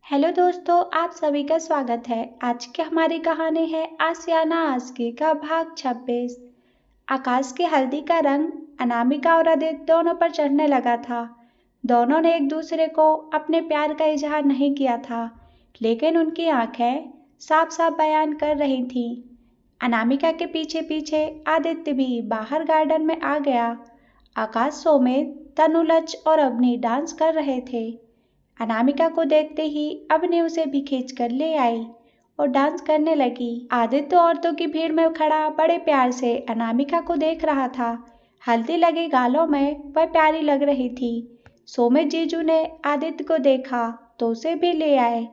Hello दोस्तों, आप सभी का स्वागत है। आज की हमारी कहानी है आशियाना आशिकी का भाग 26। आकाश की हल्दी का रंग अनामिका और आदित्य दोनों पर चढ़ने लगा था। दोनों ने एक दूसरे को अपने प्यार का इजहार नहीं किया था, लेकिन उनकी आंखें साफ साफ बयान कर रही थीं। अनामिका के पीछे पीछे आदित्य भी बाहर गार्डन में आ गया। आकाश समेत तनु, लक्ष्य और अवनी डांस कर रहे थे। अनामिका को देखते ही अवनी उसे भी खींच कर ले आई और डांस करने लगी। आदित्य औरतों की भीड़ में खड़ा बड़े प्यार से अनामिका को देख रहा था। हल्दी लगे गालों में वह प्यारी लग रही थी। सोमित जीजू ने आदित्य को देखा तो उसे भी ले आए।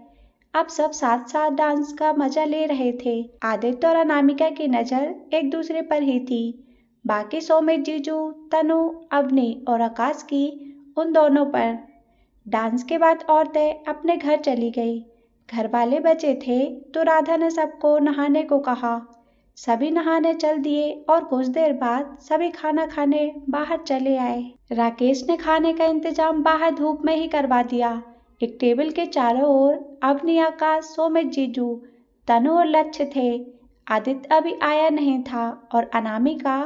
अब सब साथ साथ डांस का मजा ले रहे थे। आदित्य और अनामिका की नजर एक दूसरे पर ही थी। बाकी सोमित जीजू, तनु, अवनी और आकाश की उन दोनों पर। डांस के बाद औरतें अपने घर चली गई। घर वाले बचे थे तो राधा ने सबको नहाने को कहा। सभी नहाने चल दिए और कुछ देर बाद सभी खाना खाने बाहर चले आए। राकेश ने खाने का इंतजाम बाहर धूप में ही करवा दिया। एक टेबल के चारों ओर अवनी, आकाश, सोमित जीजू, तनु और लक्ष्य थे। आदित्य अभी आया नहीं था और अनामिका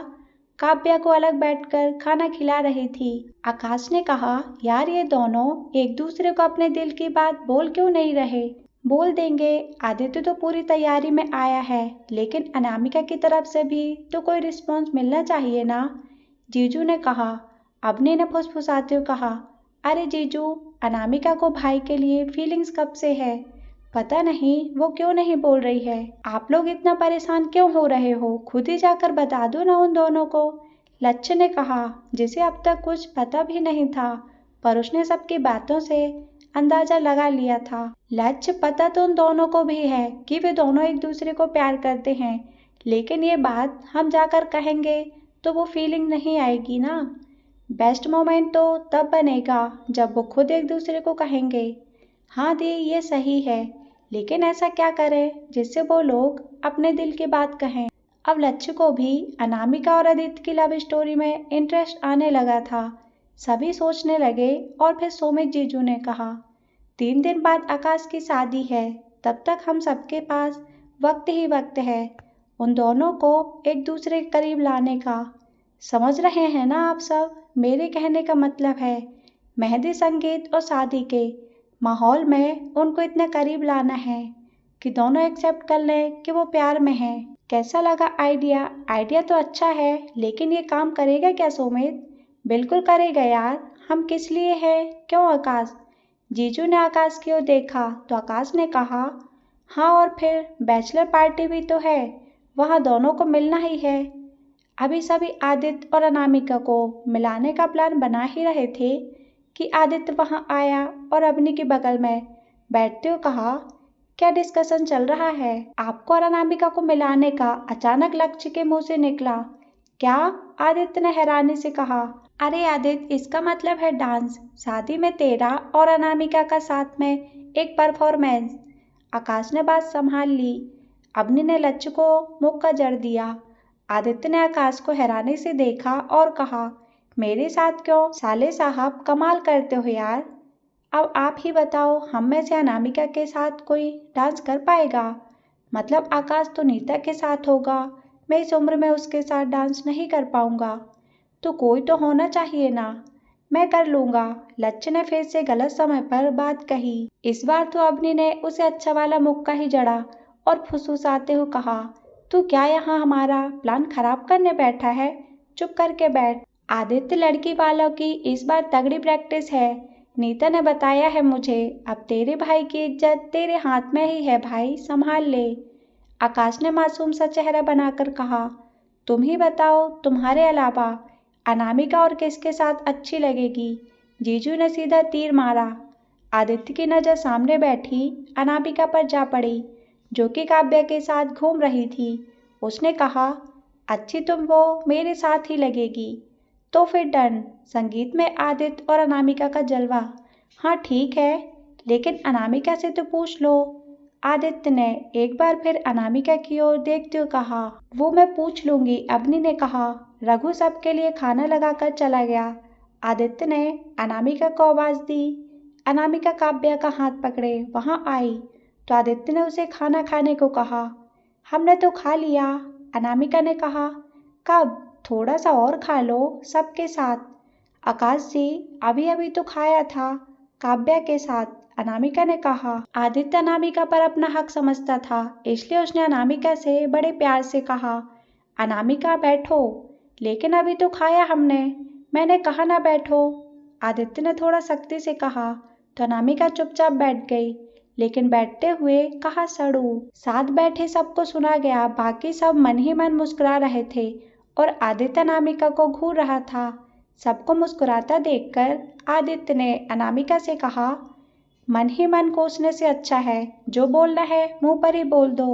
काव्या को अलग बैठकर खाना खिला रही थी। आकाश ने कहा, यार ये दोनों एक दूसरे को अपने दिल की बात बोल क्यों नहीं रहे? बोल देंगे। आदित्य तो पूरी तैयारी में आया है, लेकिन अनामिका की तरफ से भी तो कोई रिस्पॉन्स मिलना चाहिए ना, जीजू ने कहा। अवनी ने फुसफुसाते हुए कहा, अरे जीजू, अनामिका को भाई के लिए फीलिंग्स कब से है? पता नहीं वो क्यों नहीं बोल रही है। आप लोग इतना परेशान क्यों हो रहे हो? खुद ही जाकर बता दो ना उन दोनों को, लक्ष्य ने कहा, जिसे अब तक कुछ पता भी नहीं था, पर उसने सबकी बातों से अंदाजा लगा लिया था। लक्ष्य, पता तो उन दोनों को भी है कि वे दोनों एक दूसरे को प्यार करते हैं, लेकिन ये बात हम जाकर कहेंगे तो वो फीलिंग नहीं आएगी ना। बेस्ट मोमेंट तो तब बनेगा जब वो खुद एक दूसरे को कहेंगे। हाँ दी, ये सही है, लेकिन ऐसा क्या करें जिससे वो लोग अपने दिल की बात कहें? अब लक्ष्य को भी अनामिका और आदित्य की लव स्टोरी में इंटरेस्ट आने लगा था। सभी सोचने लगे और फिर सोमित जीजू ने कहा, 3 दिन बाद आकाश की शादी है, तब तक हम सबके पास वक्त ही वक्त है उन दोनों को एक दूसरे के करीब लाने का। समझ रहे हैं ना आप सब? मेरे कहने का मतलब है मेहंदी, संगीत और शादी के माहौल में उनको इतने करीब लाना है कि दोनों एक्सेप्ट कर लें कि वो प्यार में हैं। कैसा लगा आइडिया? आइडिया तो अच्छा है, लेकिन ये काम करेगा क्या सोमित? बिल्कुल करेगा यार, हम किस लिए हैं? क्यों आकाश? जीजू ने आकाश की ओर देखा तो आकाश ने कहा, हाँ और फिर बैचलर पार्टी भी तो है, वहाँ दोनों को मिलना ही है। अभी सभी आदित्य और अनामिका को मिलाने का प्लान बना ही रहे थे कि आदित्य वहां आया और अवनी के बगल में बैठते हुए कहा, क्या डिस्कशन चल रहा है? आपको और अनामिका को मिलाने का? अचानक लक्ष्य के मुंह से निकला। क्या? आदित्य ने हैरानी से कहा। अरे आदित्य, इसका मतलब है डांस, शादी में तेरा और अनामिका का साथ में एक परफॉर्मेंस। आकाश ने बात संभाल ली। अवनी ने लक्ष्य को मुक्का जड़ दिया। आदित्य ने आकाश को हैरानी से देखा और कहा, मेरे साथ क्यों? साले साहब, कमाल करते हो यार। अब आप ही बताओ, हम में से अनामिका के साथ कोई डांस कर पाएगा? मतलब आकाश तो नीता के साथ होगा, मैं इस उम्र में उसके साथ डांस नहीं कर पाऊंगा, तो कोई तो होना चाहिए ना। मैं कर लूंगा, लक्ष्य ने फिर से गलत समय पर बात कही। इस बार तो अवनी ने उसे अच्छा वाला मुक्का ही जड़ा और फुसफुसाते हुए कहा, तू क्या यहाँ हमारा प्लान खराब करने बैठा है? चुप करके बैठ। आदित्य, लड़की वालों की इस बार तगड़ी प्रैक्टिस है, नीता ने बताया है मुझे। अब तेरे भाई की इज्जत तेरे हाथ में ही है भाई, संभाल ले। आकाश ने मासूम सा चेहरा बनाकर कहा, तुम ही बताओ, तुम्हारे अलावा अनामिका और किसके साथ अच्छी लगेगी? जीजू ने सीधा तीर मारा। आदित्य की नज़र सामने बैठी अनामिका पर जा पड़ी, जो कि काव्या के साथ घूम रही थी। उसने कहा, अच्छी तुम वो मेरे साथ ही लगेगी। तो फिर डन। संगीत में आदित्य और अनामिका का जलवा। हाँ ठीक है, लेकिन अनामिका से तो पूछ लो। आदित्य ने एक बार फिर अनामिका की ओर देखते हुए कहा। वो मैं पूछ लूंगी, अवनी ने कहा। रघु सबके लिए खाना लगाकर चला गया। आदित्य ने अनामिका को आवाज दी, अनामिका काव्या का हाथ पकड़े वहां आई तो आदित्य ने उसे खाना खाने को कहा। हमने तो खा लिया, अनामिका ने कहा। कब? थोड़ा सा और खा लो सबके साथ। आकाश जी, अभी अभी तो खाया था काव्या के साथ, अनामिका ने कहा। आदित्य अनामिका पर अपना हक समझता था, इसलिए उसने अनामिका से बड़े प्यार से कहा, अनामिका बैठो। लेकिन अभी तो खाया हमने। मैंने कहा ना बैठो, आदित्य ने थोड़ा सख्ती से कहा। तो अनामिका चुपचाप बैठ गई, लेकिन बैठते हुए कहा सड़ू। साथ बैठे सबको सुना गया, बाकी सब मन ही मन मुस्कुरा रहे थे और आदित्य अनामिका को घूर रहा था। सबको मुस्कुराता देखकर आदित्य ने अनामिका से कहा, मन ही मन कोसने से अच्छा है जो बोलना है मुंह पर ही बोल दो।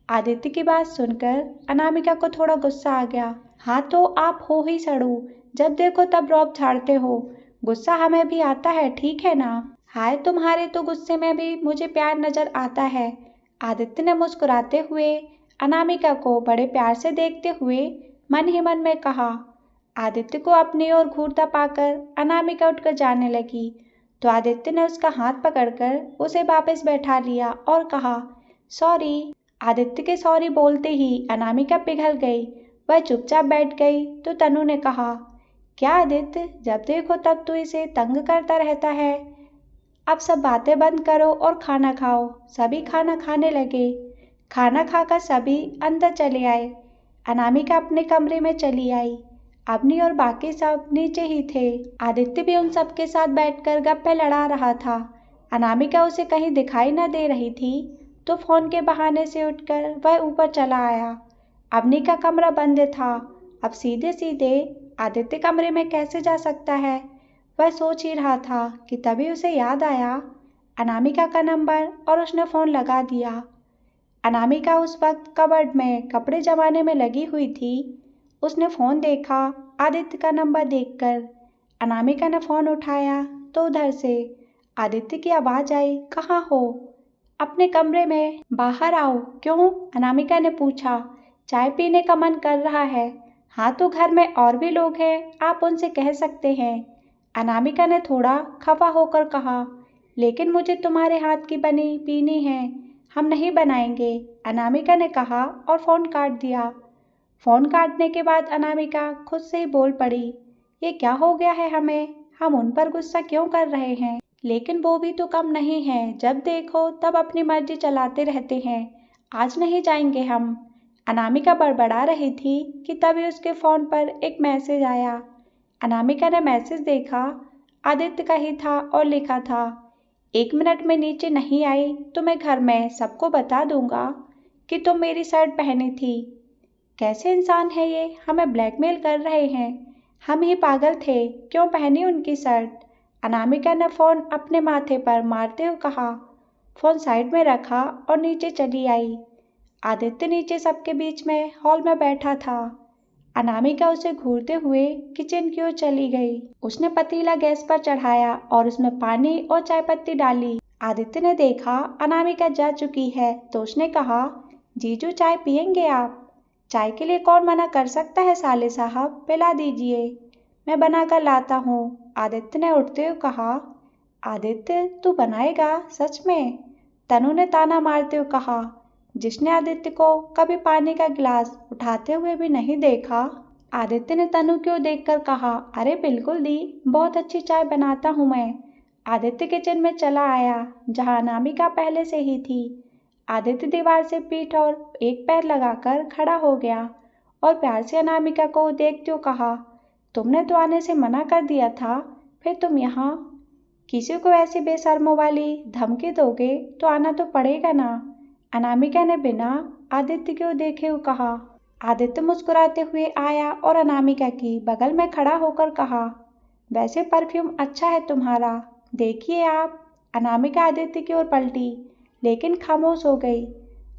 आदित्य की बात सुनकर अनामिका को थोड़ा गुस्सा आ गया। हाँ तो आप हो ही सड़ू, जब देखो तब रौब झाड़ते हो। गुस्सा हमें भी आता है, ठीक है ना? हाय, तुम्हारे तो गुस्से में भी मुझे प्यार नजर आता है, आदित्य ने मुस्कुराते हुए अनामिका को बड़े प्यार से देखते हुए मन ही मन में कहा। आदित्य को अपनी ओर घूरता पाकर अनामिका उठकर जाने लगी तो आदित्य ने उसका हाथ पकड़कर उसे वापस बैठा लिया और कहा, सॉरी। आदित्य के सॉरी बोलते ही अनामिका पिघल गई। वह चुपचाप बैठ गई तो तनु ने कहा, क्या आदित्य, जब देखो तब तू इसे तंग करता रहता है। अब सब बातें बंद करो और खाना खाओ। सभी खाना खाने लगे। खाना खाकर सभी अंदर चले आए। अनामिका अपने कमरे में चली आई। अवनी और बाकी सब नीचे ही थे। आदित्य भी उन सबके साथ बैठकर गप्पे लड़ा रहा था। अनामिका उसे कहीं दिखाई न दे रही थी तो फोन के बहाने से उठकर वह ऊपर चला आया। अवनी का कमरा बंद था। अब सीधे सीधे आदित्य कमरे में कैसे जा सकता है, वह सोच ही रहा था कि तभी उसे याद आया अनामिका का नंबर और उसने फ़ोन लगा दिया। अनामिका उस वक्त कबर्ड में कपड़े जमाने में लगी हुई थी। उसने फ़ोन देखा, आदित्य का नंबर देखकर अनामिका ने फ़ोन उठाया तो उधर से आदित्य की आवाज़ आई, कहाँ हो? अपने कमरे में, बाहर आओ। क्यों? अनामिका ने पूछा। चाय पीने का मन कर रहा है। हाँ तो घर में और भी लोग हैं, आप उनसे कह सकते हैं, अनामिका ने थोड़ा खफा होकर कहा। लेकिन मुझे तुम्हारे हाथ की बनी पीनी है, हम नहीं बनाएंगे, अनामिका ने कहा और फ़ोन काट दिया। फ़ोन काटने के बाद अनामिका खुद से ही बोल पड़ी, ये क्या हो गया है हमें, हम उन पर गुस्सा क्यों कर रहे हैं? लेकिन वो भी तो कम नहीं है, जब देखो तब अपनी मर्जी चलाते रहते हैं। आज नहीं जाएंगे हम, अनामिका बड़बड़ा रही थी कि तभी उसके फ़ोन पर एक मैसेज आया। अनामिका ने मैसेज देखा, आदित्य का ही था और लिखा था, 1 मिनट में नीचे नहीं आई तो मैं घर में सबको बता दूंगा कि तुम मेरी शर्ट पहनी थी। कैसे इंसान है ये, हमें ब्लैकमेल कर रहे हैं। हम ही पागल थे, क्यों पहनी उनकी शर्ट? अनामिका ने फ़ोन अपने माथे पर मारते हुए कहा। फ़ोन साइड में रखा और नीचे चली आई। आदित्य नीचे सबके बीच में हॉल में बैठा था। अनामिका उसे घूरते हुए किचन की ओर चली गई। उसने पतीला गैस पर चढ़ाया और उसमें पानी और चाय पत्ती डाली। आदित्य ने देखा अनामिका जा चुकी है तो उसने कहा, जीजू चाय पियेंगे आप? चाय के लिए कौन मना कर सकता है साले साहब, पिला दीजिए, मैं बनाकर लाता हूँ, आदित्य ने उठते हुए कहा। आदित्य, तू बनाएगा सच में? तनु ने ताना मारते हुए कहा, जिसने आदित्य को कभी पानी का गिलास उठाते हुए भी नहीं देखा। आदित्य ने तनु की ओर देखकर कहा, अरे बिल्कुल दी, बहुत अच्छी चाय बनाता हूँ मैं। आदित्य किचन में चला आया जहाँ अनामिका पहले से ही थी। आदित्य दीवार से पीठ और एक पैर लगाकर खड़ा हो गया और प्यार से अनामिका को देखते हुए कहा, तुमने तो आने से मना कर दिया था, फिर तुम यहाँ किसी को ऐसी बेशर्मों वाली धमकी दोगे तो आना तो पड़ेगा ना, अनामिका ने बिना आदित्य को देखे हुए कहा। आदित्य मुस्कुराते हुए आया और अनामिका की बगल में खड़ा होकर कहा, वैसे परफ्यूम अच्छा है तुम्हारा, देखिए आप। अनामिका आदित्य की ओर पलटी लेकिन खामोश हो गई।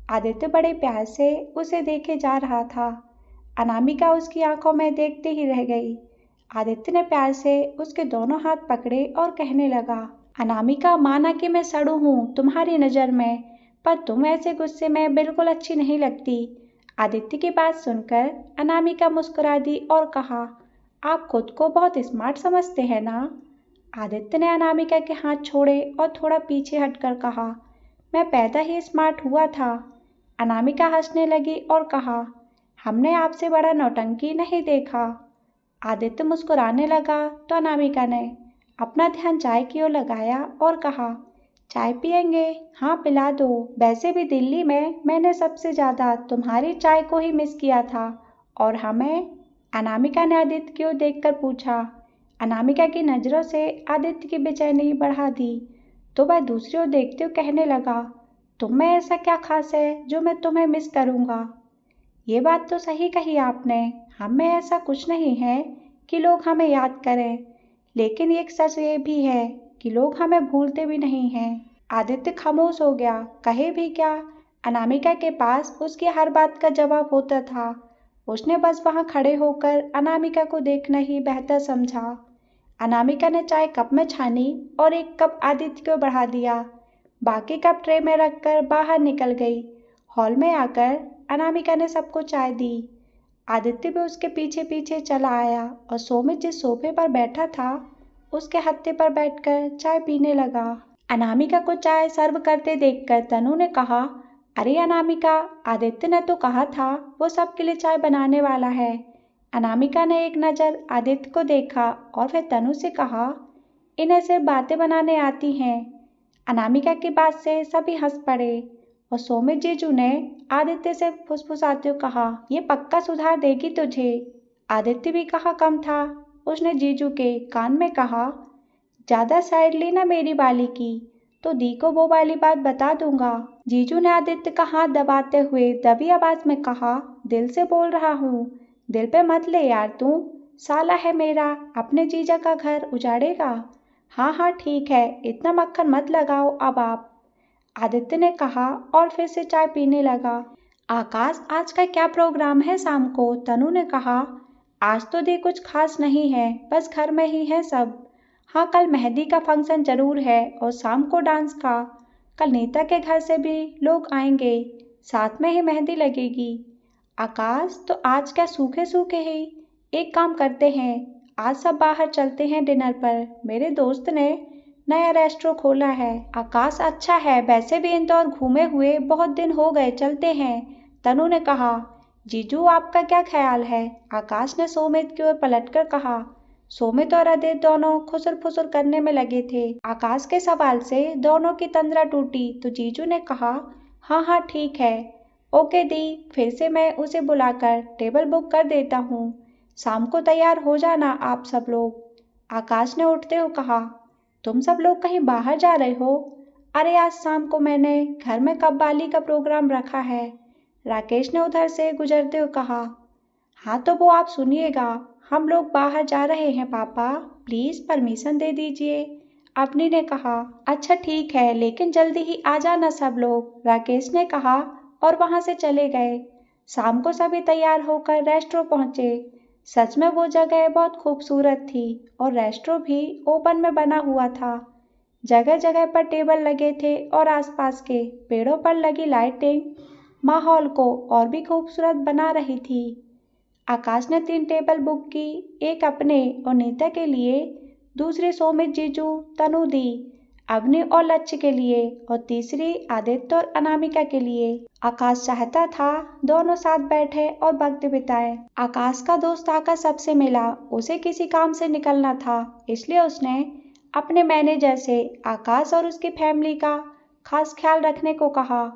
आदित्य बड़े प्यार से उसे देखे जा रहा था। अनामिका उसकी आंखों में देखते ही रह गई। आदित्य ने प्यार से उसके दोनों हाथ पकड़े और कहने लगा, अनामिका, माना कि मैं सड़ू हूँ तुम्हारी नज़र में, पर तुम ऐसे गुस्से में बिल्कुल अच्छी नहीं लगती। आदित्य की बात सुनकर अनामिका मुस्कुरा दी और कहा, आप खुद को बहुत स्मार्ट समझते हैं ना? आदित्य ने अनामिका के हाथ छोड़े और थोड़ा पीछे हटकर कहा, मैं पैदा ही स्मार्ट हुआ था। अनामिका हंसने लगी और कहा, हमने आपसे बड़ा नौटंकी नहीं देखा। आदित्य मुस्कुराने लगा तो अनामिका ने अपना ध्यान चाय की ओर लगाया और कहा, चाय पियेंगे? हाँ पिला दो। वैसे भी दिल्ली में मैंने सबसे ज़्यादा तुम्हारी चाय को ही मिस किया था। और हमें? अनामिका ने आदित्य की ओर देखकर पूछा। अनामिका की नज़रों से आदित्य की बेचैनी बढ़ा दी तो वह दूसरी ओर देखते हुए कहने लगा, तुम में ऐसा क्या खास है जो मैं तुम्हें मिस करूँगा? ये बात तो सही कही आपने। हम में ऐसा कुछ नहीं है कि लोग हमें याद करें, लेकिन एक सच ये भी है कि लोग हमें भूलते भी नहीं हैं। आदित्य खामोश हो गया। कहे भी क्या? अनामिका के पास उसकी हर बात का जवाब होता था। उसने बस वहां खड़े होकर अनामिका को देखना ही बेहतर समझा। अनामिका ने चाय कप में छानी और एक कप आदित्य को बढ़ा दिया। बाकी कप ट्रे में रखकर बाहर निकल गई। हॉल में आकर अनामिका ने सबको चाय दी। आदित्य भी उसके पीछे पीछे चला आया और सोमित जिस सोफे पर बैठा था उसके हत्थे पर बैठकर चाय पीने लगा। अनामिका को चाय सर्व करते देखकर तनु ने कहा, अरे अनामिका, आदित्य ने तो कहा था वो सबके लिए चाय बनाने वाला है। अनामिका ने एक नज़र आदित्य को देखा और फिर तनु से कहा, इन्हें सिर्फ बातें बनाने आती हैं। अनामिका की बात से सभी हंस पड़े और सोमित जीजू ने आदित्य से फुसफुसाते हुए कहा, ये पक्का सुधार देगी तुझे। आदित्य भी कहाँ कम था। उसने जीजू के कान में कहा, ज्यादा साइड ली ना मेरी बाली की तो दी को वो वाली बात बता दूंगा। जीजू ने आदित्य का हाथ दबाते हुए दबी आवाज में कहा, दिल से बोल रहा हूँ, दिल पे मत ले यार तू। साला है मेरा, अपने जीजा का घर उजाड़ेगा। हाँ हाँ ठीक है, इतना मक्खन मत लगाओ अब आप, आदित्य ने कहा और फिर से चाय पीने लगा। आकाश, आज का क्या प्रोग्राम है शाम को? तनु ने कहा। आज तो दे कुछ खास नहीं है, बस घर में ही है सब। हाँ कल मेहंदी का फंक्शन जरूर है और शाम को डांस का। कल नीता के घर से भी लोग आएंगे, साथ में ही मेहंदी लगेगी। आकाश, तो आज क्या सूखे सूखे ही? एक काम करते हैं, आज सब बाहर चलते हैं डिनर पर। मेरे दोस्त ने नया रेस्टोरेंट खोला है। आकाश, अच्छा है, वैसे भी इंदौर घूमे हुए बहुत दिन हो गए, चलते हैं। तनु ने कहा। जीजू आपका क्या ख्याल है? आकाश ने सोमित की ओर पलटकर कहा। सोमित और आदित्य दोनों खुसर फुसर करने में लगे थे। आकाश के सवाल से दोनों की तंद्रा टूटी तो जीजू ने कहा, हाँ हाँ ठीक है, ओके दी, फिर से मैं उसे बुलाकर टेबल बुक कर देता हूँ। शाम को तैयार हो जाना आप सब लोग। आकाश ने उठते हुए कहा, तुम सब लोग कहीं बाहर जा रहे हो? अरे आज शाम को मैंने घर में कव्वाली का प्रोग्राम रखा है, राकेश ने उधर से गुजरते हुए कहा। हाँ तो वो आप सुनिएगा, हम लोग बाहर जा रहे हैं पापा, प्लीज परमिशन दे दीजिए, अपनी ने कहा। अच्छा ठीक है, लेकिन जल्दी ही आ जाना सब लोग, राकेश ने कहा और वहां से चले गए। शाम को सभी तैयार होकर रेस्टोरेंट पहुंचे। सच में वो जगह बहुत खूबसूरत थी और रेस्टोरेंट भी ओपन में बना हुआ था। जगह जगह पर टेबल लगे थे और आसपास के पेड़ों पर लगी लाइटिंग माहौल को और भी खूबसूरत बना रही थी। आकाश ने 3 टेबल बुक की, एक अपने और नीता के लिए, दूसरी सोमित, जीजू, तनु दी, अग्नि और लक्ष्य के लिए और तीसरी आदित्य और अनामिका के लिए। आकाश चाहता था दोनों साथ बैठे और वक्त बिताए। आकाश का दोस्त आकर सबसे मिला, उसे किसी काम से निकलना था, इसलिए उसने अपने मैनेजर से आकाश और उसकी फैमिली का खास ख्याल रखने को कहा।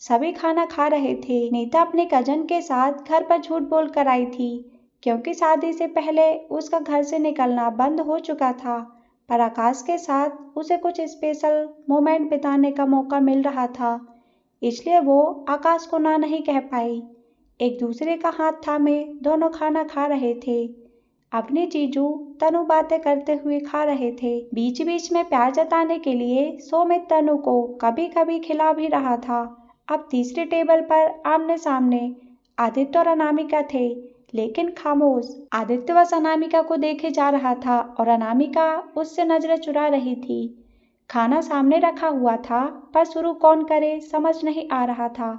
सभी खाना खा रहे थे। नीता अपने कजन के साथ घर पर झूठ बोल कर आई थी, क्योंकि शादी से पहले उसका घर से निकलना बंद हो चुका था, पर आकाश के साथ उसे कुछ स्पेशल मोमेंट बिताने का मौका मिल रहा था, इसलिए वो आकाश को ना नहीं कह पाई। एक दूसरे का हाथ थामे दोनों खाना खा रहे थे। अपने जीजू तनु बातें करते हुए खा रहे थे। बीच बीच में प्यार जताने के लिए सोमित तनु को कभी कभी खिला भी रहा था। अब तीसरे टेबल पर आमने सामने आदित्य और अनामिका थे, लेकिन खामोश। आदित्य बस अनामिका को देखे जा रहा था और अनामिका उससे नजरें चुरा रही थी। खाना सामने रखा हुआ था, पर शुरू कौन करे समझ नहीं आ रहा था।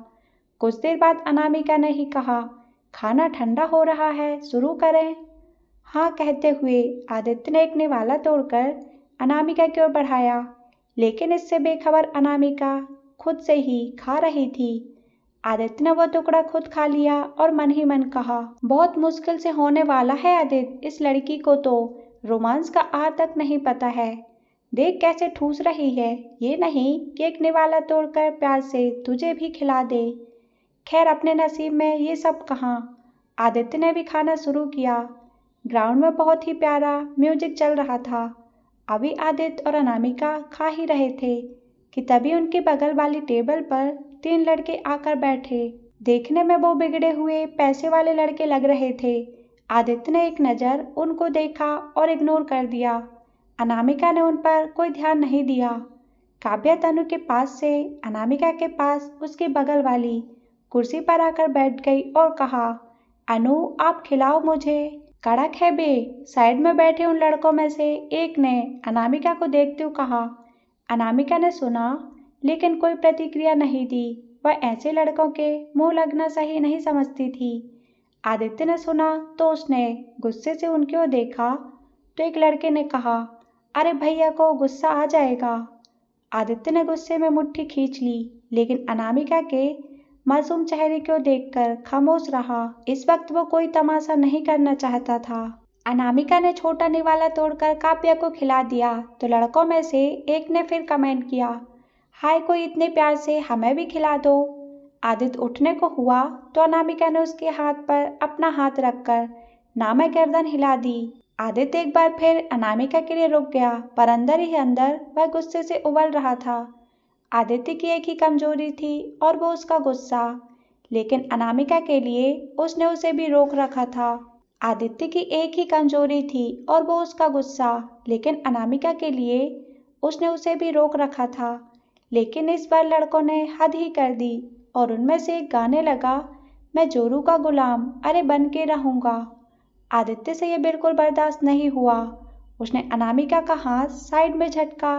कुछ देर बाद अनामिका ने ही कहा, खाना ठंडा हो रहा है, शुरू करें? हाँ कहते हुए आदित्य ने एक निवाला तोड़कर अनामिका की ओर बढ़ाया, लेकिन इससे बेखबर अनामिका खुद से ही खा रही थी। आदित्य ने वो टुकड़ा खुद खा लिया और मन ही मन कहा, बहुत मुश्किल से होने वाला है आदित्य, इस लड़की को तो रोमांस का आर तक नहीं पता है। देख कैसे ठूस रही है, ये नहीं कि एक निवाला तोड़कर प्यार से तुझे भी खिला दे। खैर अपने नसीब में ये सब कहाँ। आदित्य ने भी खाना शुरू किया। ग्राउंड में बहुत ही प्यारा म्यूजिक चल रहा था। अभी आदित्य और अनामिका खा ही रहे थे कि तभी उनके बगल वाली टेबल पर 3 लड़के आकर बैठे। देखने में वो बिगड़े हुए पैसे वाले लड़के लग रहे थे। आदित्य ने एक नज़र उनको देखा और इग्नोर कर दिया। अनामिका ने उन पर कोई ध्यान नहीं दिया। काव्या तनु के पास से अनामिका के पास उसकी बगल वाली कुर्सी पर आकर बैठ गई और कहा, अनु आप खिलाओ मुझे। कड़क है बे। साइड में बैठे उन लड़कों में से एक ने अनामिका को देखते हुए कहा। अनामिका ने सुना लेकिन कोई प्रतिक्रिया नहीं दी। वह ऐसे लड़कों के मुंह लगना सही नहीं समझती थी। आदित्य ने सुना तो उसने गुस्से से उनकी ओर देखा तो एक लड़के ने कहा, अरे भैया को गुस्सा आ जाएगा। आदित्य ने गुस्से में मुट्ठी खींच ली, लेकिन अनामिका के मासूम चेहरे को देखकर खामोश रहा। इस वक्त वो कोई तमाशा नहीं करना चाहता था। अनामिका ने छोटा निवाला तोड़कर काव्या को खिला दिया तो लड़कों में से एक ने फिर कमेंट किया, हाय कोई इतने प्यार से हमें भी खिला दो। आदित्य उठने को हुआ तो अनामिका ने उसके हाथ पर अपना हाथ रखकर नामे गर्दन हिला दी। आदित्य एक बार फिर अनामिका के लिए रुक गया, पर अंदर ही अंदर वह गुस्से से उबल रहा था। आदित्य की एक ही कमजोरी थी और वो उसका गुस्सा, लेकिन अनामिका के लिए उसने उसे भी रोक रखा था। आदित्य की एक ही कमजोरी थी और वो उसका गुस्सा, लेकिन अनामिका के लिए उसने उसे भी रोक रखा था। लेकिन इस बार लड़कों ने हद ही कर दी और उनमें से एक गाने लगा, मैं जोरू का गुलाम अरे बन के रहूँगा। आदित्य से यह बिल्कुल बर्दाश्त नहीं हुआ। उसने अनामिका का हाथ साइड में झटका,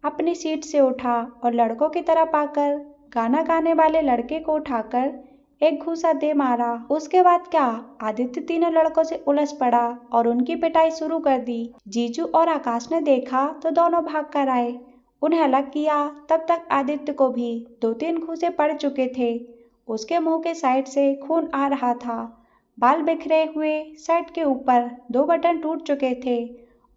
अपनी सीट से उठा और लड़कों की तरफ आकर गाना गाने वाले लड़के को उठाकर एक घूसा दे मारा। उसके बाद क्या, आदित्य तीनों लड़कों से उलझ पड़ा और उनकी पिटाई शुरू कर दी। जीजू और आकाश ने देखा तो दोनों भाग कर आए, उन्हें अलग किया। तब तक आदित्य को भी 2-3 घूसे पड़ चुके थे। उसके मुंह के साइड से खून आ रहा था। बाल बिखरे हुए शर्ट के ऊपर 2 बटन टूट चुके थे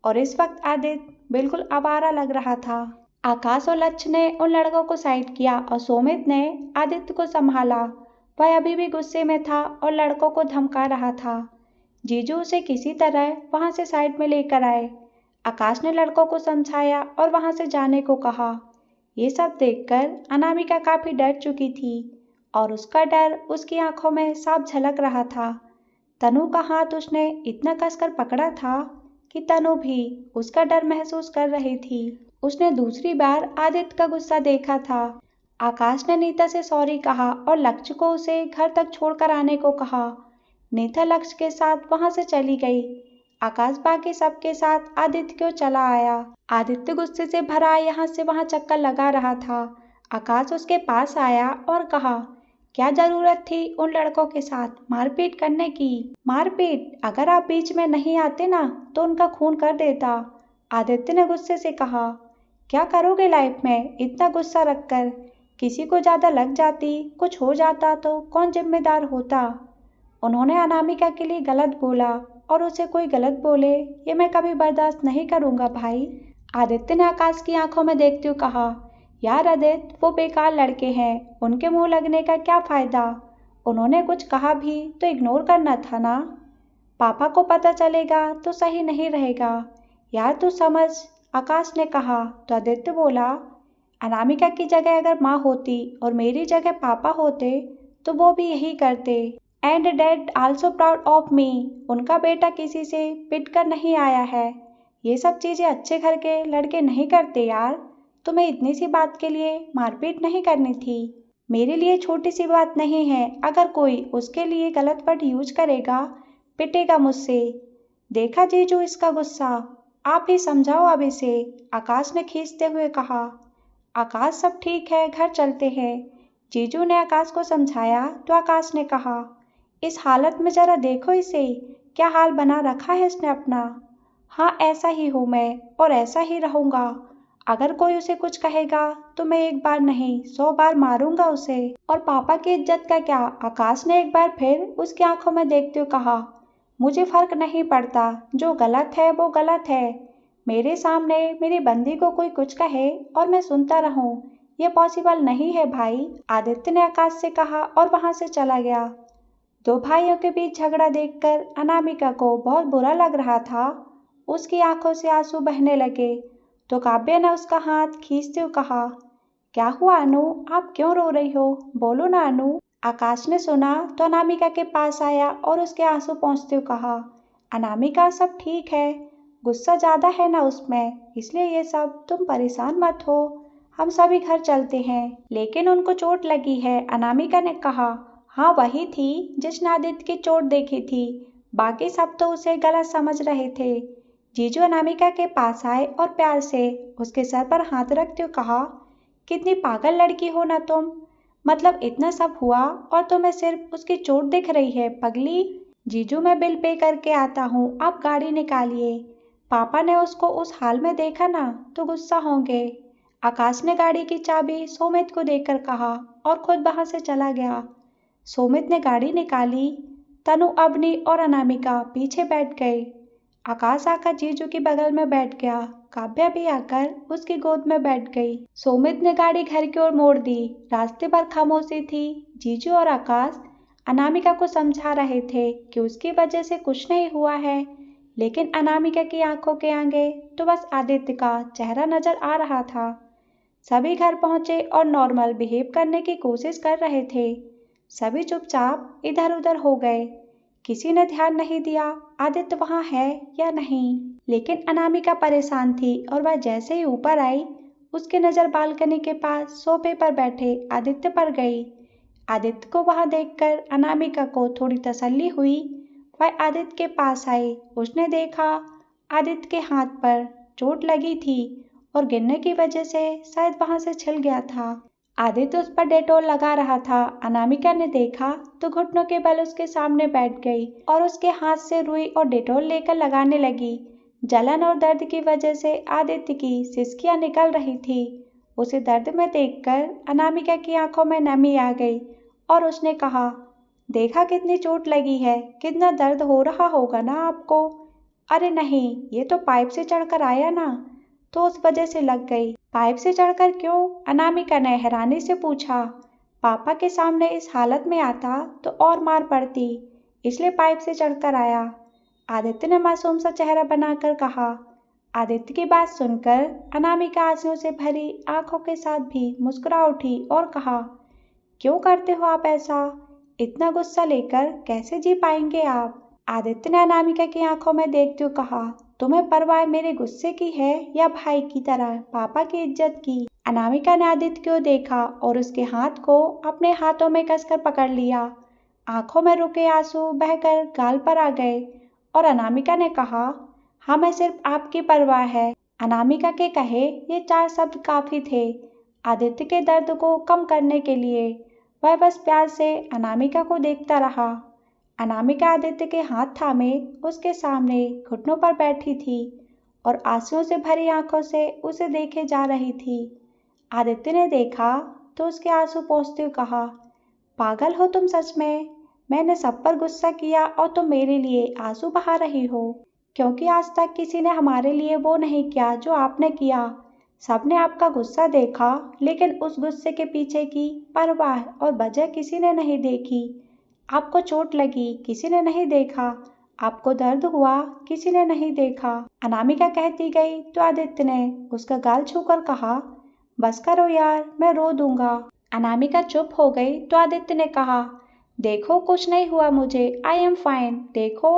और इस वक्त आदित्य बिल्कुल आवारा लग रहा था। आकाश और लक्ष्य ने उन लड़कों को साइड किया और सोमित ने आदित्य को संभाला। वह अभी भी गुस्से में था और लड़कों को धमका रहा था। जीजू उसे किसी तरह वहां से साइड में लेकर आए। आकाश ने लड़कों को समझाया और वहां से जाने को कहा। ये सब देखकर अनामिका काफी डर चुकी थी और उसका डर उसकी आंखों में साफ झलक रहा था। तनु का हाथ उसने इतना कसकर पकड़ा था कि तनु भी उसका डर महसूस कर रही थी। उसने दूसरी बार आदित्य का गुस्सा देखा था। आकाश ने नीता से सॉरी कहा और लक्ष्य को उसे घर तक छोड़कर आने को कहा। नीता लक्ष्य के साथ वहां से चली गई। आकाश बाकी सबके साथ आदित्य को चला आया। आदित्य गुस्से से भरा यहाँ से वहां चक्कर लगा रहा था। आकाश उसके पास आया और कहा, क्या जरूरत थी उन लड़कों के साथ मारपीट करने की? मारपीट? अगर आप बीच में नहीं आते ना तो उनका खून कर देता। आदित्य ने गुस्से से कहा, क्या करोगे लाइफ में इतना गुस्सा रखकर? किसी को ज्यादा लग जाती, कुछ हो जाता तो कौन जिम्मेदार होता? उन्होंने अनामिका के लिए गलत बोला और उसे कोई गलत बोले ये मैं कभी बर्दाश्त नहीं करूंगा भाई। आदित्य ने आकाश की आंखों में देखते हुए कहा, यार आदित्य वो बेकार लड़के हैं, उनके मुंह लगने का क्या फायदा? उन्होंने कुछ कहा भी तो इग्नोर करना था ना। पापा को पता चलेगा तो सही नहीं रहेगा। यार तू समझ, आकाश ने कहा तो आदित्य बोला, अनामिका की जगह अगर माँ होती और मेरी जगह पापा होते तो वो भी यही करते। And dad also proud of me. उनका बेटा किसी से पिट कर नहीं आया है। ये सब चीजें अच्छे घर के लड़के नहीं करते यार। तुम्हें इतनी सी बात के लिए मारपीट नहीं करनी थी। मेरे लिए छोटी सी बात नहीं है, अगर कोई उसके लिए गलत वर्ड यूज करेगा पिटेगा मुझसे। देखा जीजू इसका गुस्सा, आप ही समझाओ अब इसे, आकाश ने खींचते हुए कहा। आकाश सब ठीक है, घर चलते हैं। जीजू ने आकाश को समझाया तो आकाश ने कहा, इस हालत में जरा देखो इसे, क्या हाल बना रखा है इसने अपना। हाँ, ऐसा ही हूँ मैं और ऐसा ही रहूँगा। अगर कोई उसे कुछ कहेगा तो मैं एक बार नहीं 100 बार मारूंगा उसे। और पापा की इज्जत का क्या? आकाश ने एक बार फिर उसकी आंखों में देखते हुए कहा। मुझे फर्क नहीं पड़ता, जो गलत है वो गलत है। मेरे सामने मेरी बंदी को कोई कुछ कहे और मैं सुनता रहूं, ये पॉसिबल नहीं है भाई, आदित्य ने आकाश से कहा और वहां से चला गया। दो भाइयों के बीच झगड़ा देखकर अनामिका को बहुत बुरा लग रहा था। उसकी आंखों से आंसू बहने लगे तो काव्य ने उसका हाथ खींचते हुए कहा, क्या हुआ अनु, आप क्यों रो रही हो? बोलो ना अनु। आकाश ने सुना तो अनामिका के पास आया और उसके आंसू पोंछते हुए कहा, अनामिका सब ठीक है, गुस्सा ज्यादा है ना उसमें, इसलिए ये सब, तुम परेशान मत हो, हम सभी घर चलते हैं। लेकिन उनको चोट लगी है, अनामिका ने कहा। हाँ, वही थी जिसने आदित्य की चोट देखी थी, बाकी सब तो उसे गलत समझ रहे थे। जीजू अनामिका के पास आए और प्यार से उसके सर पर हाथ रखते हुए कहा, कितनी पागल लड़की हो ना तुम, मतलब इतना सब हुआ और तुम्हें सिर्फ उसकी चोट दिख रही है पगली। जीजू मैं बिल पे करके आता हूँ, आप गाड़ी निकालिए। पापा ने उसको उस हाल में देखा ना तो गुस्सा होंगे। आकाश ने गाड़ी की चाबी सोमित को देकर कहा और खुद वहां से चला गया। सोमित ने गाड़ी निकाली। तनु, अवनी और अनामिका पीछे बैठ गए। आकाश आकर जीजू के बगल में बैठ गया। काव्या भी आकर उसकी गोद में बैठ गई। सोमित ने गाड़ी घर की ओर मोड़ दी। रास्ते पर खामोशी थी। जीजू और आकाश अनामिका को समझा रहे थे कि उसकी वजह से कुछ नहीं हुआ है, लेकिन अनामिका की आंखों के आगे तो बस आदित्य का चेहरा नजर आ रहा था। सभी घर पहुंचे और नॉर्मल बिहेव करने की कोशिश कर रहे थे। सभी चुपचाप इधर उधर हो गए। किसी ने ध्यान नहीं दिया आदित्य वहां है या नहीं। लेकिन अनामिका परेशान थी और वह जैसे ही ऊपर आई, उसकी नजर बालकनी के पास सोफे पर बैठे आदित्य पर गई। आदित्य को वहां देखकर अनामिका को थोड़ी तसल्ली हुई। वह आदित्य के पास आई। उसने देखा आदित्य के हाथ पर चोट लगी थी और गिरने की वजह से शायद वहां से छिल गया था। आदित्य उस पर डेटॉल लगा रहा था। अनामिका ने देखा तो घुटनों के बल उसके सामने बैठ गई और उसके हाथ से रुई और डेटॉल लेकर लगाने लगी। जलन और दर्द की वजह से आदित्य की सिसकियां निकल रही थी। उसे दर्द में देखकर अनामिका की आंखों में नमी आ गई और उसने कहा, देखा कितनी चोट लगी है, कितना दर्द हो रहा होगा ना आपको। अरे नहीं, ये तो पाइप से चढ़कर आया ना, तो उस वजह से लग गई। पाइप से चढ़कर क्यों? अनामिका ने हैरानी से पूछा। पापा के सामने इस हालत में आता तो और मार पड़ती, इसलिए पाइप से चढ़कर आया, आदित्य ने मासूम सा चेहरा बनाकर कहा। आदित्य की बात सुनकर अनामिका आंसुओं से भरी आंखों के साथ भी मुस्कुरा उठी और कहा, क्यों करते हो आप ऐसा? इतना गुस्सा लेकर कैसे जी पाएंगे आप? आदित्य ने अनामिका की आंखों में देखते हुए कहा, तुम्हें परवाह मेरे गुस्से की है या भाई की तरह पापा की इज्जत की? अनामिका ने आदित्य को देखा और उसके हाथ को अपने हाथों में कसकर पकड़ लिया। आंखों में रुके आंसू बहकर गाल पर आ गए और अनामिका ने कहा, हमें सिर्फ आपकी परवाह है। अनामिका के कहे ये 4 शब्द काफी थे आदित्य के दर्द को कम करने के लिए। वह बस प्यार से अनामिका को देखता रहा। अनामिका आदित्य के हाथ थामे उसके सामने घुटनों पर बैठी थी और आंसुओं से भरी आंखों से उसे देखे जा रही थी। आदित्य ने देखा तो उसके आंसू पोंछते हुए कहा, पागल हो तुम सच में? मैंने सब पर गुस्सा किया और तुम मेरे लिए आंसू बहा रही हो, क्योंकि आज तक किसी ने हमारे लिए वो नहीं किया जो आपने किया। सबने आपका गुस्सा देखा, लेकिन उस गुस्से के पीछे की परवाह और वजह किसी ने नहीं देखी। आपको चोट लगी, किसी ने नहीं देखा। आपको दर्द हुआ, किसी ने नहीं देखा। अनामिका कहती गई तो आदित्य ने उसका गाल छूकर कहा, बस करो यार, मैं रो दूंगा। अनामिका चुप हो गई तो आदित्य ने कहा, देखो कुछ नहीं हुआ मुझे, आई एम फाइन, देखो,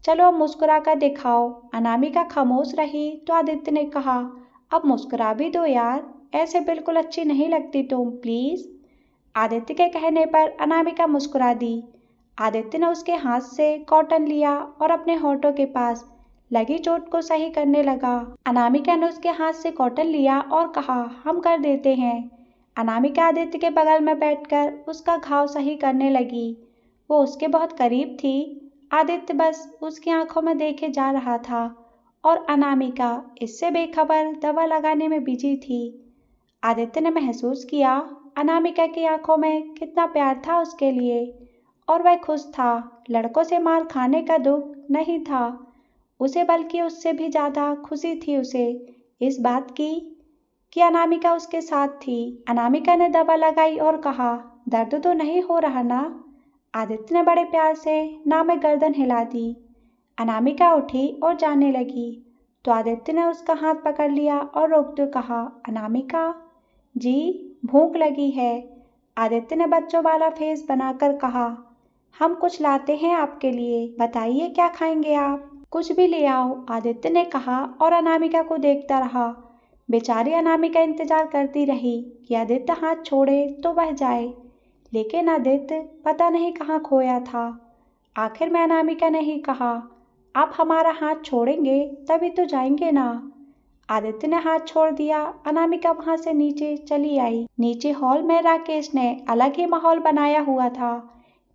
चलो अब मुस्कुरा कर दिखाओ। अनामिका खामोश रही तो आदित्य ने कहा, अब मुस्कुरा भी दो यार, ऐसे बिल्कुल अच्छी नहीं लगती तुम, प्लीज। आदित्य के कहने पर अनामिका मुस्कुरा दी। आदित्य ने उसके हाथ से कॉटन लिया और अपने होठों के पास लगी चोट को सही करने लगा। अनामिका ने उसके हाथ से कॉटन लिया और कहा, हम कर देते हैं। अनामिका आदित्य के बगल में बैठकर उसका घाव सही करने लगी। वो उसके बहुत करीब थी। आदित्य बस उसकी आंखों में देखे जा रहा था और अनामिका इससे बेखबर दवा लगाने में बिजी थी। आदित्य ने महसूस किया अनामिका की आंखों में कितना प्यार था उसके लिए, और वह खुश था। लड़कों से मार खाने का दुख नहीं था उसे, बल्कि उससे भी ज्यादा खुशी थी उसे इस बात की कि अनामिका उसके साथ थी। अनामिका ने दवा लगाई और कहा, दर्द तो नहीं हो रहा ना? आदित्य ने बड़े प्यार से ना में गर्दन हिला दी। अनामिका उठी और जाने लगी तो आदित्य ने उसका हाथ पकड़ लिया और रोकते कहा, अनामिका जी, भूख लगी है। आदित्य ने बच्चों वाला फेस बनाकर कहा, हम कुछ लाते हैं आपके लिए, बताइए क्या खाएंगे आप? कुछ भी ले आओ, आदित्य ने कहा और अनामिका को देखता रहा। बेचारी अनामिका इंतजार करती रही कि आदित्य हाथ छोड़े तो वह जाए, लेकिन आदित्य पता नहीं कहाँ खोया था। आखिर में अनामिका ने ही कहा, आप हमारा हाथ छोड़ेंगे तभी तो जाएंगे ना। आदित्य ने हाथ छोड़ दिया। अनामिका वहां से नीचे चली आई। नीचे हॉल में राकेश ने अलग ही माहौल बनाया हुआ था।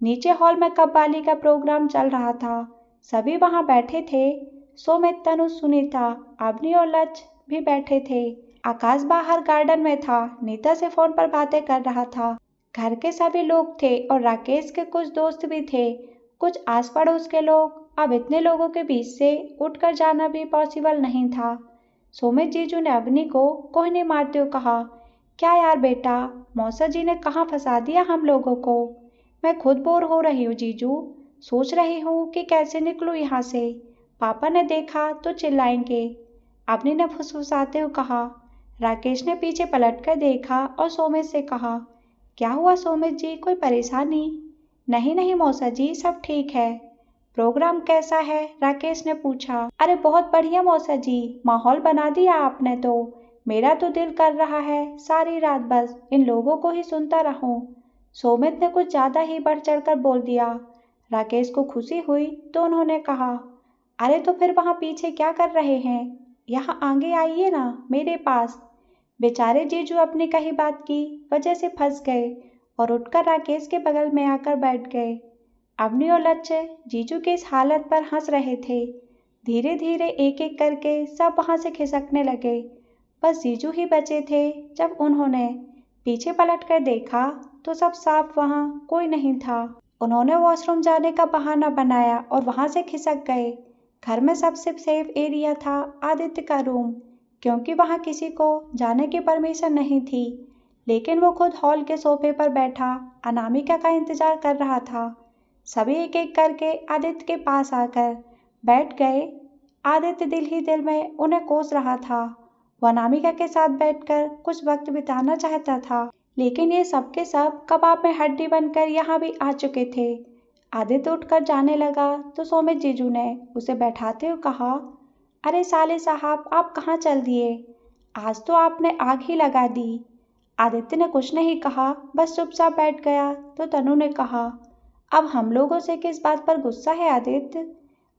नीचे हॉल में कव्वाली का प्रोग्राम चल रहा था। सभी वहां बैठे थे। सुमित, तनु, सुनीता, अवनी और लक्ष्य भी बैठे थे। आकाश बाहर गार्डन में था, नीता से फोन पर बातें कर रहा था। घर के सभी लोग थे और राकेश के कुछ दोस्त भी थे, कुछ आस पड़ोस के लोग। अब इतने लोगों के बीच से उठकर जाना भी पॉसिबल नहीं था। सुमित जीजू ने अवनी को कोहनी मारते हुए कहा, क्या यार बेटा, मौसा जी ने कहाँ फंसा दिया हम लोगों को? मैं खुद बोर हो रही हूँ जीजू, सोच रही हूँ कि कैसे निकलूँ यहाँ से। पापा ने देखा तो चिल्लाएंगे, अवनी ने फुसफुसाते हुए कहा। राकेश ने पीछे पलटकर देखा और सुमित से कहा, क्या हुआ सुमित जी, कोई परेशानी? नहीं नहीं मौसा जी, सब ठीक है। प्रोग्राम कैसा है? राकेश ने पूछा। अरे बहुत बढ़िया मौसा जी, माहौल बना दिया आपने तो। मेरा तो दिल कर रहा है सारी रात बस इन लोगों को ही सुनता रहूं। सुमित ने कुछ ज्यादा ही बढ़ चढ़कर बोल दिया। राकेश को खुशी हुई तो उन्होंने कहा, अरे तो फिर वहां पीछे क्या कर रहे हैं, यहाँ आगे आइए ना मेरे पास। बेचारे जीजू अपनी कही बात की वजह से फंस गए और उठकर राकेश के बगल में आकर बैठ गए। अवनी और लक्ष्य जीजू के इस हालत पर हंस रहे थे। धीरे धीरे एक एक करके सब वहां से खिसकने लगे। बस जीजू ही बचे थे। जब उन्होंने पीछे पलटकर देखा तो सब साफ, वहां कोई नहीं था। उन्होंने वॉशरूम जाने का बहाना बनाया और वहां से खिसक गए। घर में सबसे सेफ एरिया था आदित्य का रूम, क्योंकि वहां किसी को जाने की परमिशन नहीं थी। लेकिन वो खुद हॉल के सोफे पर बैठा अनामिका का इंतजार कर रहा था। सभी एक एक करके आदित्य के पास आकर बैठ गए। आदित्य दिल ही दिल में उन्हें कोस रहा था। वो अनामिका के साथ बैठकर कुछ वक्त बिताना चाहता था, लेकिन ये सब के सब कबाब में हड्डी बनकर यहाँ भी आ चुके थे। आदित्य उठकर जाने लगा तो सुमित जीजू ने उसे बैठाते हुए कहा, अरे साले साहब, आप कहाँ चल दिए? आज तो आपने आग ही लगा दी। आदित्य ने कुछ नहीं कहा, बस चुपचाप बैठ गया। तो तनु ने कहा, अब हम लोगों से किस बात पर गुस्सा है आदित्य?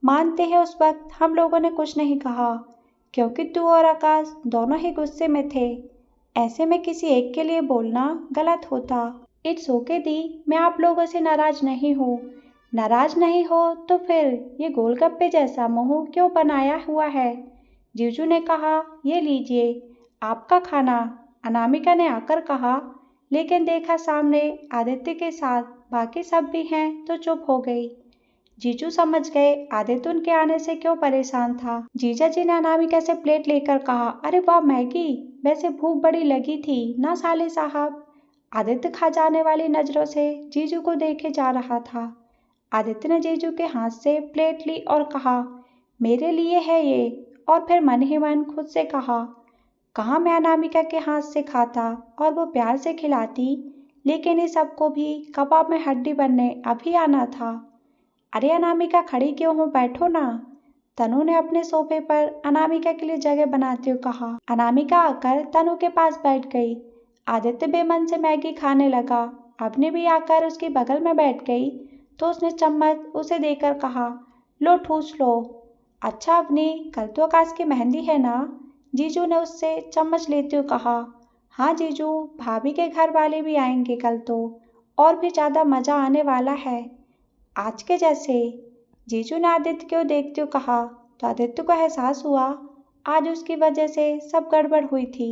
मानते हैं उस वक्त हम लोगों ने कुछ नहीं कहा, क्योंकि तू और आकाश दोनों ही गुस्से में थे। ऐसे में किसी एक के लिए बोलना गलत होता। इट्स ओके दी, मैं आप लोगों से नाराज नहीं हूँ। नाराज नहीं हो तो फिर ये गोलगप्पे जैसा मुंह क्यों बनाया हुआ है? जीजू ने कहा, ये लीजिए आपका खाना। अनामिका ने आकर कहा, लेकिन देखा सामने आदित्य के साथ बाकी सब भी हैं तो चुप हो गई। जीजू समझ गए आदित्य उनके आने से क्यों परेशान था। जीजा जी ने अनामिका से प्लेट लेकर कहा, अरे वाह मैगी, वैसे भूख बड़ी लगी थी ना साले साहब? आदित्य खा जाने वाली नजरों से जीजू को देखे जा रहा था। आदित्य ने जीजू के हाथ से प्लेट ली और कहा, मेरे लिए है ये। और फिर मन ही मन खुद से कहा, कहाँ मैं अनामिका के हाथ से खाता और वो प्यार से खिलाती, लेकिन इस सबको भी कबाब में हड्डी बनने अभी आना था। अरे अनामिका, खड़ी क्यों हो, बैठो ना। तनु ने अपने सोफे पर अनामिका के लिए जगह बनाते हुए कहा। अनामिका आकर तनु के पास बैठ गई। आदित्य बेमन से मैगी खाने लगा। अवनी भी आकर उसके बगल में बैठ गई तो उसने चम्मच उसे देकर कहा, लो ठूस लो। अच्छा अवनी, कल तो आकाश की मेहंदी है ना? जीजू ने उससे चम्मच लेते हुए कहा। हाँ जीजू, भाभी के घर वाले भी आएंगे कल तो, और भी ज्यादा मजा आने वाला है, आज के जैसे। जीजू ने आदित्य को देखते हुए कहा, तो आदित्य को एहसास हुआ आज उसकी वजह से सब गड़बड़ हुई थी।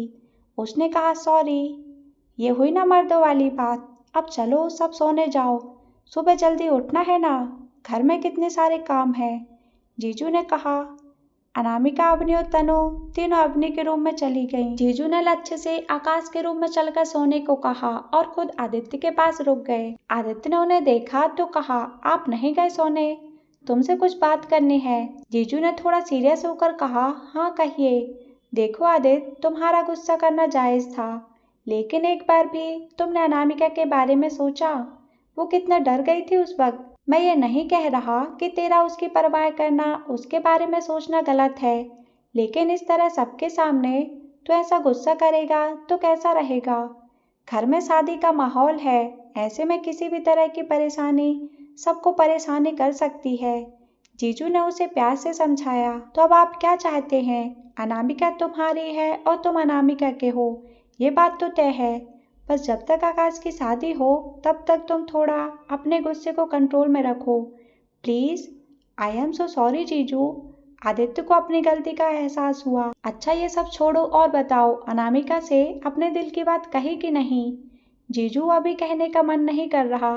उसने कहा, सॉरी। ये हुई ना मर्दों वाली बात। अब चलो सब सोने जाओ, सुबह जल्दी उठना है ना, घर में कितने सारे काम हैं। जीजू ने कहा। अनामिका, अवनी और तनु तीनों अवनी के रूम में चली गईं। जीजू ने लक्ष्य से आकाश के रूम में चलकर सोने को कहा और खुद आदित्य के पास रुक गए। आदित्य ने उन्हें देखा तो कहा, आप नहीं गए सोने? तुमसे कुछ बात करनी है। जीजू ने थोड़ा सीरियस होकर कहा, हाँ कहिए। देखो आदित्य, तुम्हारा गुस्सा करना जायज था, लेकिन एक बार भी तुमने अनामिका के बारे में सोचा? वो कितना डर गई थी उस वक्त। मैं ये नहीं कह रहा कि तेरा उसकी परवाह करना, उसके बारे में सोचना गलत है, लेकिन इस तरह सबके सामने तो ऐसा गुस्सा करेगा तो कैसा रहेगा? घर में शादी का माहौल है, ऐसे में किसी भी तरह की परेशानी सबको परेशानी कर सकती है। जीजू ने उसे प्यार से समझाया। तो अब आप क्या चाहते हैं? अनामिका तुम्हारी है और तुम अनामिका के हो, ये बात तो तय है। बस जब तक आकाश की शादी हो तब तक तुम थोड़ा अपने गुस्से को कंट्रोल में रखो, please. I am so sorry जीजू। आदित्य को अपनी गलती का एहसास हुआ। अच्छा ये सब छोड़ो और बताओ, अनामिका से अपने दिल की बात कही कि नहीं? जीजू, अभी कहने का मन नहीं कर रहा।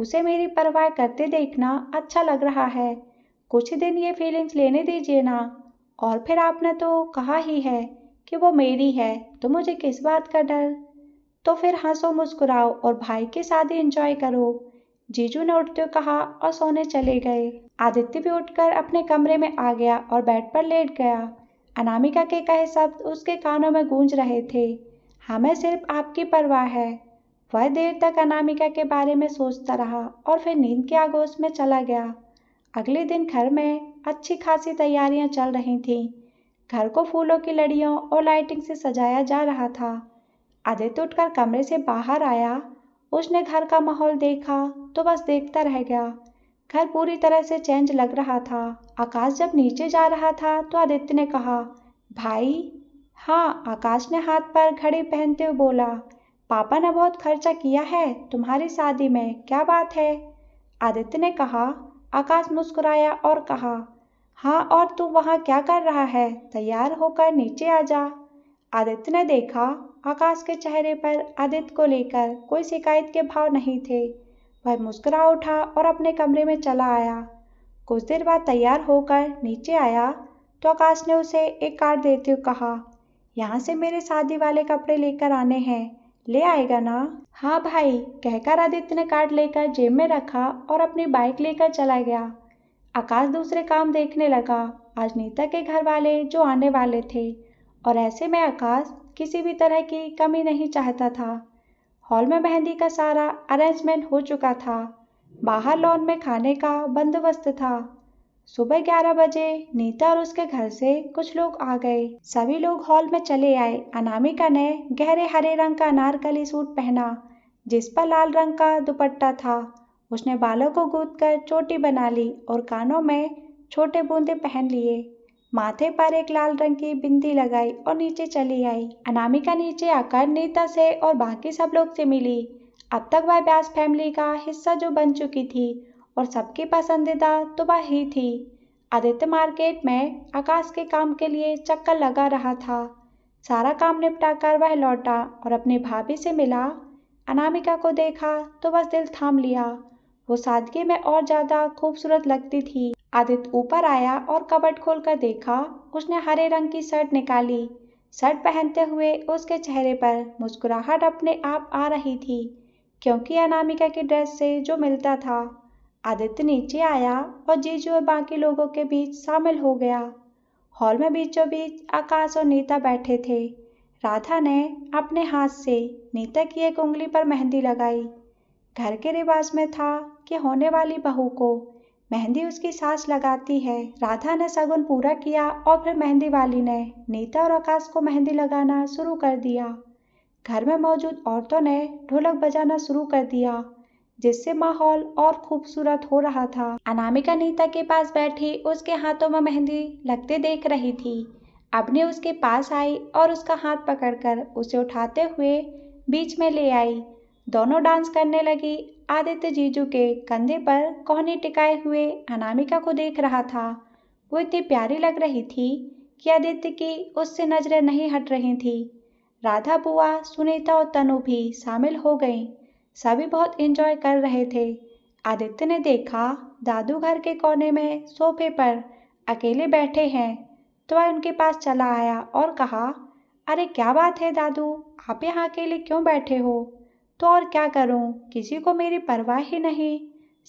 उसे मेरी परवाह करते देखना अच्छा लग रहा है। कुछ दिन ये फीलिंग्स लेने दीजिए ना। और फिर आपने तो कहा ही है कि वो मेरी है, तो मुझे किस बात का डर? तो फिर हंसो मुस्कुराओ और भाई की शादी एंजॉय करो। जीजू ने उठते हुए कहा और सोने चले गए। आदित्य भी उठकर अपने कमरे में आ गया और बेड पर लेट गया। अनामिका के कहे शब्द उसके कानों में गूंज रहे थे। हमें सिर्फ आपकी परवाह है। वह देर तक अनामिका के बारे में सोचता रहा और फिर नींद के आगोश में चला गया। अगले दिन घर में अच्छी खासी तैयारियां चल रही थीं। घर को फूलों की लड़ियों और लाइटिंग से सजाया जा रहा था। आदित्य उठकर कमरे से बाहर आया। उसने घर का माहौल देखा तो बस देखता रह गया। घर पूरी तरह से चेंज लग रहा था। आकाश जब नीचे जा रहा था तो आदित्य ने कहा, भाई। हाँ, आकाश ने हाथ पर घड़ी पहनते हुए बोला, पापा ने बहुत खर्चा किया है तुम्हारी शादी में, क्या बात है? आदित्य ने कहा। आकाश मुस्कुराया और कहा, हाँ, और तू वहाँ क्या कर रहा है? तैयार होकर नीचे आ जा। आदित्य ने देखा आकाश के चेहरे पर आदित्य को लेकर कोई शिकायत के भाव नहीं थे। वह मुस्कुरा उठा और अपने कमरे में चला आया। कुछ देर बाद तैयार होकर नीचे आया तो आकाश ने उसे एक कार्ड देते हुए कहा, यहाँ से मेरे शादी वाले कपड़े लेकर आने हैं, ले आएगा ना? हाँ भाई, कहकर आदित्य ने कार्ड लेकर जेब में रखा और अपनी बाइक लेकर चला गया। आकाश दूसरे काम देखने लगा। आज नीता के घर वाले जो आने वाले थे और ऐसे में आकाश किसी भी तरह की कमी नहीं चाहता था। हॉल में मेहंदी का सारा अरेंजमेंट हो चुका था। बाहर लॉन में खाने का बंदोबस्त था। सुबह 11 बजे नीता और उसके घर से कुछ लोग आ गए। सभी लोग हॉल में चले आए। अनामिका ने गहरे हरे रंग का अनारकली सूट पहना जिस पर लाल रंग का दुपट्टा था। उसने बालों को गूंथकर चोटी बना ली और कानों में छोटे बूंदे पहन लिए। माथे पर एक लाल रंग की बिंदी लगाई और नीचे चली आई। अनामिका नीचे आकर नीता से और बाकी सब लोग से मिली। अब तक वह व्यास फैमिली का हिस्सा जो बन चुकी थी और सबकी पसंदीदा तो वह ही थी। आदित्य मार्केट में आकाश के काम के लिए चक्कर लगा रहा था। सारा काम निपटाकर वह लौटा और अपनी भाभी से मिला। अनामिका को देखा तो बस दिल थाम लिया। वो सादगी में और ज्यादा खूबसूरत लगती थी। आदित्य ऊपर आया और कबर्ड खोलकर देखा। उसने हरे रंग की शर्ट निकाली। शर्ट पहनते हुए उसके चेहरे पर मुस्कुराहट अपने आप आ रही थी, क्योंकि अनामिका की ड्रेस से जो मिलता था। आदित्य नीचे आया और जीजू और बाकी लोगों के बीच शामिल हो गया। हॉल में बीचों बीच आकाश और नीता बैठे थे। राधा ने अपने हाथ से नीता की एक उंगली पर मेहंदी लगाई। घर के रिवाज में था कि होने वाली बहू को मेहंदी उसकी सास लगाती है। राधा ने शगुन पूरा किया और फिर मेहंदी वाली ने नीता और आकाश को मेहंदी लगाना शुरू कर दिया। घर में मौजूद औरतों ने ढोलक बजाना शुरू कर दिया, जिससे माहौल और खूबसूरत हो रहा था। अनामिका नीता के पास बैठी उसके हाथों में मेहंदी लगते देख रही थी। अबने उसके पास आई और उसका हाथ पकड़कर उसे उठाते हुए बीच में ले आई। दोनों डांस करने लगी। आदित्य जीजू के कंधे पर कोहनी टिकाए हुए अनामिका को देख रहा था। वो इतनी प्यारी लग रही थी कि आदित्य की उससे नजरें नहीं हट रही थी। राधा बुआ, सुनीता और तनु भी शामिल हो गईं। सभी बहुत एंजॉय कर रहे थे। आदित्य ने देखा दादू घर के कोने में सोफे पर अकेले बैठे हैं, तो वह उनके पास चला आया और कहा, अरे क्या बात है दादू, आप यहाँ अकेले क्यों बैठे हो? तो और क्या करूं, किसी को मेरी परवाह ही नहीं,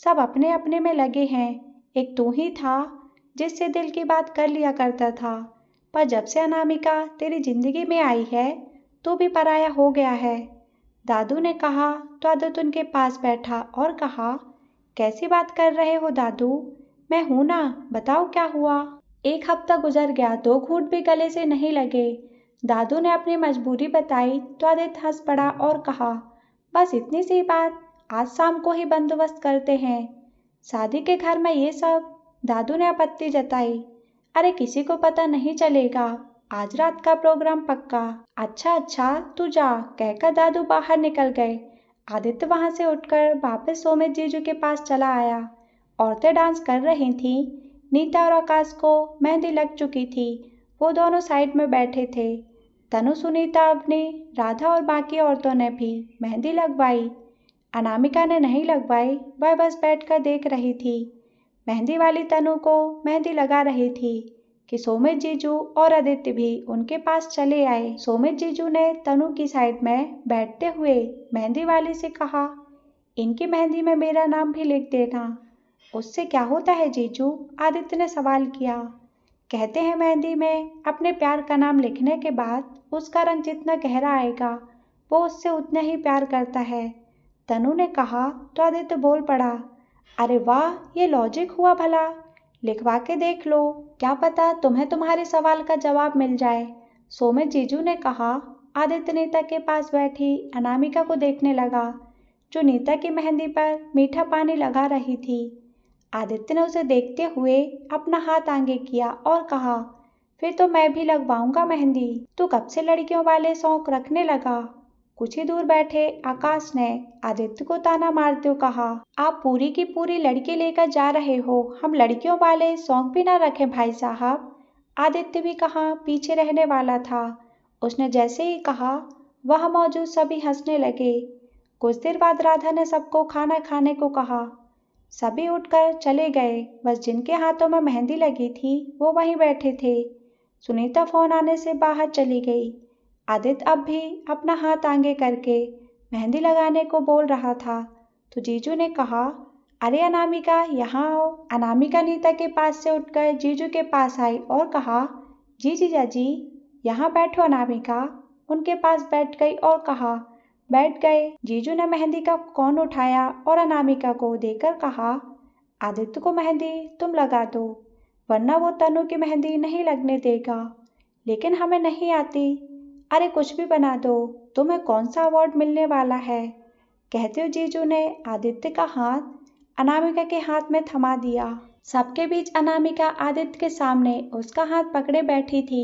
सब अपने अपने में लगे हैं। एक तू ही था जिससे दिल की बात कर लिया करता था, पर जब से अनामिका तेरी जिंदगी में आई है तू भी पराया हो गया है। दादू ने कहा तो आदित्य उनके पास बैठा और कहा, कैसी बात कर रहे हो दादू, मैं हूं ना, बताओ क्या हुआ। 1 हफ्ता गुजर गया, 2 घूंट भी गले से नहीं लगे। दादू ने अपनी मजबूरी बताई तो आदित्य हंस पड़ा और कहा, बस इतनी सी बात, आज शाम को ही बंदोबस्त करते हैं। शादी के घर में ये सब? दादू ने आपत्ति जताई। अरे किसी को पता नहीं चलेगा, आज रात का प्रोग्राम पक्का। अच्छा अच्छा तू जा, कहकर दादू बाहर निकल गए। आदित्य वहां से उठकर वापस सोमित जीजू के पास चला आया। औरतें डांस कर रही थीं। नीता और आकाश को मेहंदी लग चुकी थी। वो दोनों साइड में बैठे थे। तनु, सुनीता अपनी, राधा और बाकी औरतों ने भी मेहंदी लगवाई। अनामिका ने नहीं लगवाई, वह बस बैठकर देख रही थी। मेहंदी वाली तनु को मेहंदी लगा रही थी कि सोमित जीजू और आदित्य भी उनके पास चले आए। सोमित जीजू ने तनु की साइड में बैठते हुए मेहंदी वाली से कहा, इनकी मेहंदी में मेरा नाम भी लिख देना। उससे क्या होता है जीजू? आदित्य ने सवाल किया। कहते हैं मेहंदी में अपने प्यार का नाम लिखने के बाद उसका रंग जितना गहरा आएगा वो उससे उतना ही प्यार करता है। तनु ने कहा तो आदित्य बोल पड़ा, अरे वाह, ये लॉजिक हुआ भला, लिखवा के देख लो, क्या पता तुम्हें तुम्हारे सवाल का जवाब मिल जाए। सोमित जीजू ने कहा। आदित्य नीता के पास बैठी अनामिका को देखने लगा, जो नीता की मेहंदी पर मीठा पानी लगा रही थी। आदित्य ने उसे देखते हुए अपना हाथ आगे किया और कहा, फिर तो मैं भी लगवाऊंगा मेहंदी। तू कब से लड़कियों वाले शौक रखने लगा? कुछ ही दूर बैठे आकाश ने आदित्य को ताना मारते हुए कहा, आप पूरी की पूरी लड़की लेकर जा रहे हो, हम लड़कियों वाले शौक भी ना रखें भाई साहब। आदित्य भी कहाँ पीछे रहने वाला था। उसने जैसे ही कहा वह मौजूद सभी हंसने लगे। कुछ देर बाद राधा ने सबको खाना खाने को कहा। सभी उठकर चले गए, बस जिनके हाथों में मेहंदी लगी थी वो वहीं बैठे थे। सुनीता फोन आने से बाहर चली गई। आदित्य अब भी अपना हाथ आगे करके मेहंदी लगाने को बोल रहा था तो जीजू ने कहा, अरे अनामिका यहाँ आओ। अनामिका नीता के पास से उठकर जीजू के पास आई और कहा, जी जीजा जी, यहाँ बैठो। अनामिका उनके पास बैठ गई और कहा, बैठ गए। जीजू ने मेहंदी का कोन उठाया और अनामिका को देकर कहा, आदित्य को मेहंदी तुम लगा दो, वरना वो तनु की मेहंदी नहीं लगने देगा। लेकिन हमें नहीं आती। अरे कुछ भी बना दो, तुम्हें कौन सा अवार्ड मिलने वाला है? कहते हुए जीजू ने आदित्य का हाथ अनामिका के हाथ में थमा दिया। सबके बीच अनामिका आदित्य के सामने उसका हाथ पकड़े बैठी थी।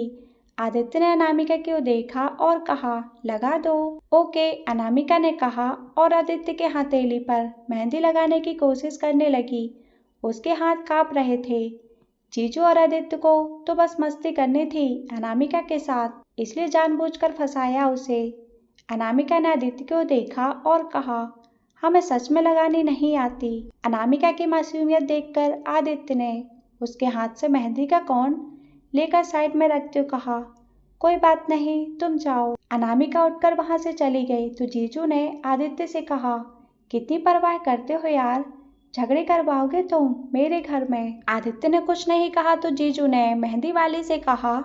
आदित्य ने अनामिका की ओर देखा और कहा, लगा दो। ओके, अनामिका ने कहा और आदित्य के हथेली पर मेहंदी लगाने की कोशिश करने लगी। उसके हाथ कांप रहे थे। जीजू और आदित्य को तो बस मस्ती करनी थी अनामिका के साथ, इसलिए जानबूझकर फंसाया उसे। अनामिका ने आदित्य को देखा और कहा, हमें सच में लगानी नहीं आती। अनामिका की मासूमियत देखकर आदित्य ने उसके हाथ से मेहंदी का कोन लेकर साइड में रखते हुए कहा, कोई बात नहीं, तुम जाओ। अनामिका उठकर वहां से चली गई तो जीजू ने आदित्य से कहा, कितनी परवाह करते हो यार, झगड़े करवाओगे तुम मेरे घर में? आदित्य ने कुछ नहीं कहा तो जीजू ने मेहंदी वाली से कहा,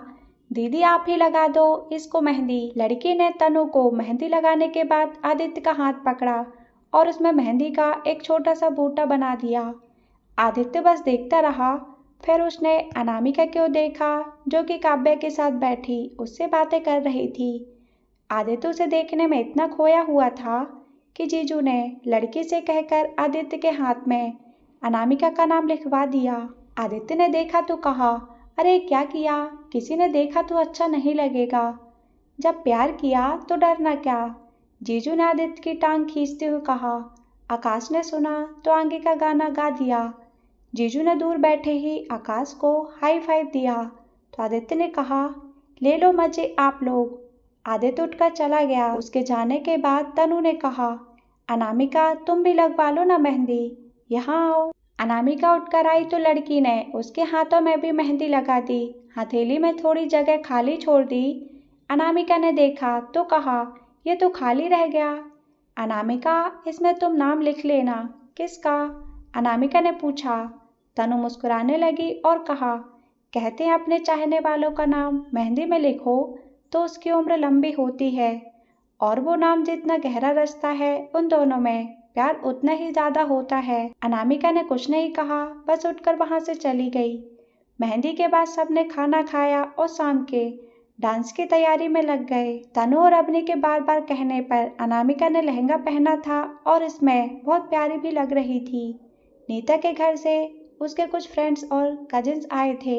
दीदी आप ही लगा दो इसको मेहंदी। लड़की ने तनु को मेहंदी लगाने के बाद आदित्य का हाथ पकड़ा और उसमें मेहंदी का एक छोटा सा बूटा बना दिया। आदित्य बस देखता रहा। फिर उसने अनामिका की ओर देखा, जो कि काव्या के साथ बैठी उससे बातें कर रही थी। आदित्य उसे देखने में इतना खोया हुआ था कि जीजू ने लड़की से कहकर आदित्य के हाथ में अनामिका का नाम लिखवा दिया। आदित्य ने देखा तो कहा, अरे क्या किया, किसी ने देखा तो अच्छा नहीं लगेगा। जब प्यार किया तो डरना क्या? जीजू ने आदित्य की टांग खींचते हुए कहा। आकाश ने सुना तो आगे का गाना गा दिया। जीजू ने दूर बैठे ही आकाश को हाई फाइव दिया तो आदित्य ने कहा, ले लो मजे आप लोग। आदित्य उठकर चला गया। उसके जाने के बाद तनु ने कहा, अनामिका तुम भी लगवा लो ना मेहंदी, यहाँ आओ। अनामिका उठकर आई तो लड़की ने उसके हाथों में भी मेहंदी लगा दी, हथेली में थोड़ी जगह खाली छोड़ दी। अनामिका ने देखा तो कहा, ये तो खाली रह गया। अनामिका इसमें तुम नाम लिख लेना। किसका? अनामिका ने पूछा। तनु मुस्कुराने लगी और कहा, कहते हैं अपने चाहने वालों का नाम मेहंदी में लिखो तो उसकी उम्र लंबी होती है, और वो नाम जितना गहरा रचता है उन दोनों में प्यार उतना ही ज्यादा होता है। अनामिका ने कुछ नहीं कहा, बस उठकर वहां से चली गई। मेहंदी के बाद सबने खाना खाया और शाम के डांस की तैयारी में लग गए। तनु और अवनी के बार बार कहने पर अनामिका ने लहंगा पहना था और इसमें बहुत प्यारी भी लग रही थी। नीता के घर से उसके कुछ फ्रेंड्स और कजिन्स आए थे।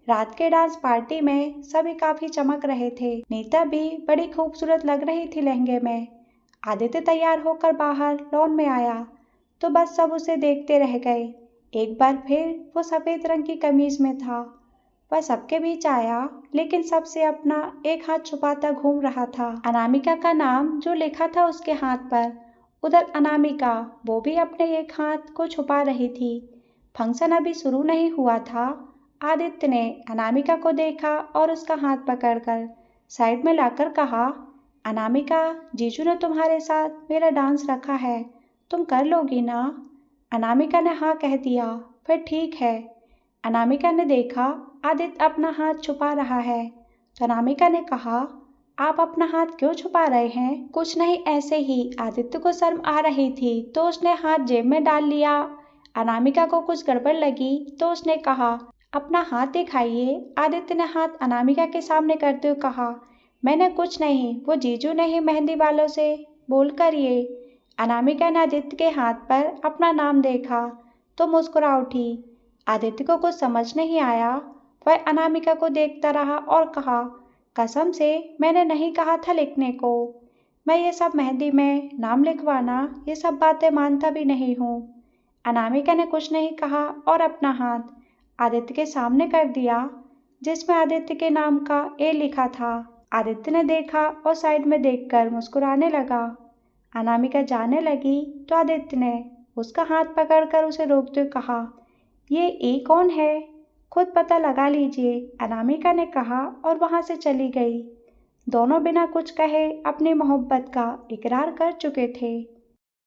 रात के डांस पार्टी में सभी काफी चमक रहे थे। नीता भी बड़ी खूबसूरत लग रही थी लहंगे में। आदित्य तैयार होकर बाहर लॉन में आया तो बस सब उसे देखते रह गए। एक बार फिर वो सफेद रंग की कमीज में था। वह सबके बीच आया लेकिन सबसे अपना एक हाथ छुपाता घूम रहा था। अनामिका का नाम जो लिखा था उसके हाथ पर, उधर अनामिका वो भी अपने एक हाथ को छुपा रही थी। फंक्शन अभी शुरू नहीं हुआ था। आदित्य ने अनामिका को देखा और उसका हाथ पकड़कर साइड में लाकर कहा, अनामिका जीजू ने तुम्हारे साथ मेरा डांस रखा है, तुम कर लोगी ना? अनामिका ने हाँ कह दिया। फिर ठीक है। अनामिका ने देखा आदित्य अपना हाथ छुपा रहा है तो अनामिका ने कहा, आप अपना हाथ क्यों छुपा रहे हैं? कुछ नहीं, ऐसे ही। आदित्य को शर्म आ रही थी तो उसने हाथ जेब में डाल लिया। अनामिका को कुछ गड़बड़ लगी तो उसने कहा, अपना हाथ दिखाइए। आदित्य ने हाथ अनामिका के सामने करते हुए कहा, मैंने कुछ नहीं, वो जीजू ने ही मेहंदी वालों से बोलकर ये। अनामिका ने आदित्य के हाथ पर अपना नाम देखा तो मुस्कुरा उठी। आदित्य को कुछ समझ नहीं आया। वह अनामिका को देखता रहा और कहा, कसम से मैंने नहीं कहा था लिखने को। मैं ये सब मेहंदी में नाम लिखवाना ये सब बातें मानता भी नहीं हूँ। अनामिका ने कुछ नहीं कहा और अपना हाथ आदित्य के सामने कर दिया जिसमें आदित्य के नाम का ए लिखा था। आदित्य ने देखा और साइड में देखकर मुस्कुराने लगा। अनामिका जाने लगी तो आदित्य ने उसका हाथ पकड़कर उसे रोकते हुए कहा, ये ए कौन है? खुद पता लगा लीजिए, अनामिका ने कहा और वहां से चली गई। दोनों बिना कुछ कहे अपनी मोहब्बत का इकरार कर चुके थे।